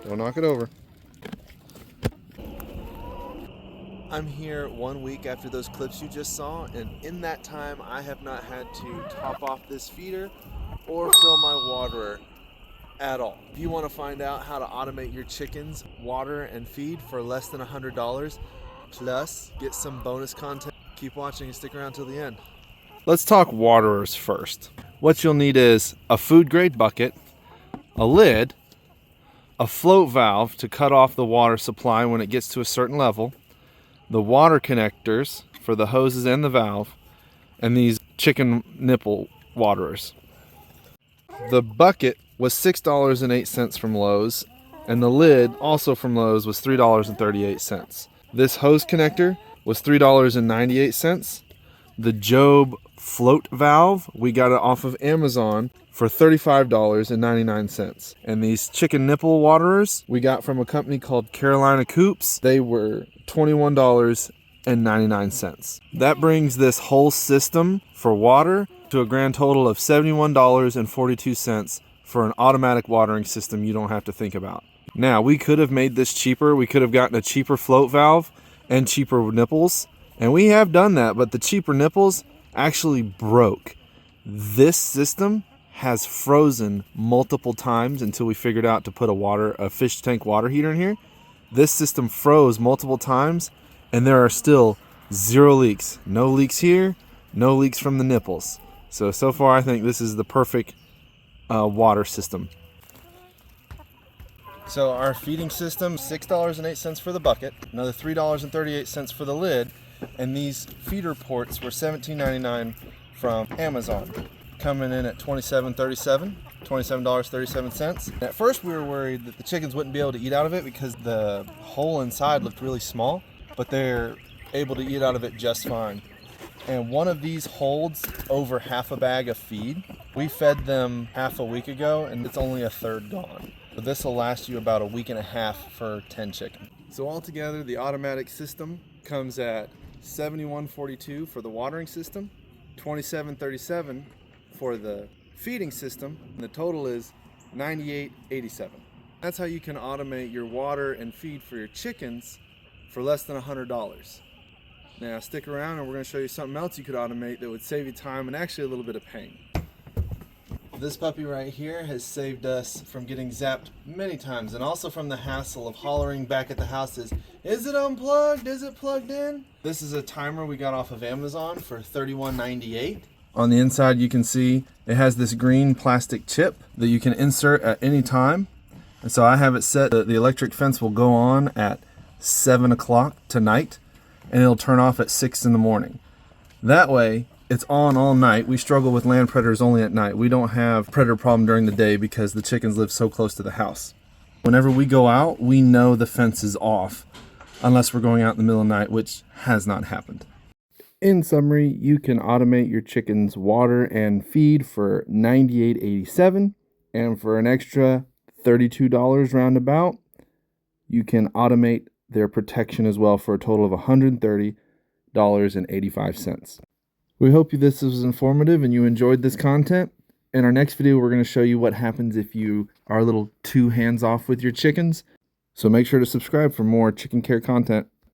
Don't knock it over. I'm here 1 week after those clips you just saw, and in that time I have not had to top off this feeder or fill my waterer at all. If you want to find out how to automate your chickens, water, and feed for less than $100, plus get some bonus content, keep watching and stick around till the end. Let's talk waterers first. What you'll need is a food grade bucket, a lid, a float valve to cut off the water supply when it gets to a certain level, the water connectors for the hoses and the valve, and these chicken nipple waterers. The bucket was $6.08 from Lowe's, and the lid, also from Lowe's, was $3.38. This hose connector was $3.98. The Job float valve, we got it off of Amazon for $35.99. And these chicken nipple waterers we got from a company called Carolina Coops. They were $21.99. That brings this whole system for water to a grand total of $71.42 for an automatic watering system you don't have to think about. Now, we could have made this cheaper. We could have gotten a cheaper float valve and cheaper nipples, and we have done that, but the cheaper nipples actually broke. This system has frozen multiple times until we figured out to put a fish tank water heater in here. This system froze multiple times, and there are still 0 leaks. No leaks here, no leaks from the nipples. So far I think this is the perfect water system. So our feeding system, $6.08 for the bucket, another $3.38 for the lid, and these feeder ports were $17.99 from Amazon, coming in at $27.37. At first we were worried that the chickens wouldn't be able to eat out of it because the hole inside looked really small, but they're able to eat out of it just fine. And one of these holds over half a bag of feed. We fed them half a week ago, and it's only a third gone. So this will last you about a week and a half for 10 chickens. So altogether, the automatic system comes at $71.42 for the watering system, $27.37 for the feeding system, and the total is $98.87. That's how you can automate your water and feed for your chickens for less than $100. Now stick around and we're going to show you something else you could automate that would save you time and actually a little bit of pain. This puppy right here has saved us from getting zapped many times, and also from the hassle of hollering back at the houses, is it unplugged? Is it plugged in? This is a timer we got off of Amazon for $31.98. On the inside you can see it has this green plastic chip that you can insert at any time. And so I have it set that the electric fence will go on at 7 o'clock tonight, and it'll turn off at 6 in the morning. That way, it's on all night. We struggle with land predators only at night. We don't have predator problem during the day because the chickens live so close to the house. Whenever we go out, we know the fence is off, unless we're going out in the middle of the night, which has not happened. In summary, you can automate your chickens' water and feed for $98.87, and for an extra $32 roundabout, you can automate their protection as well for a total of $130.85. We hope this was informative and you enjoyed this content. In our next video, we're going to show you what happens if you are a little too hands-off with your chickens. So make sure to subscribe for more chicken care content.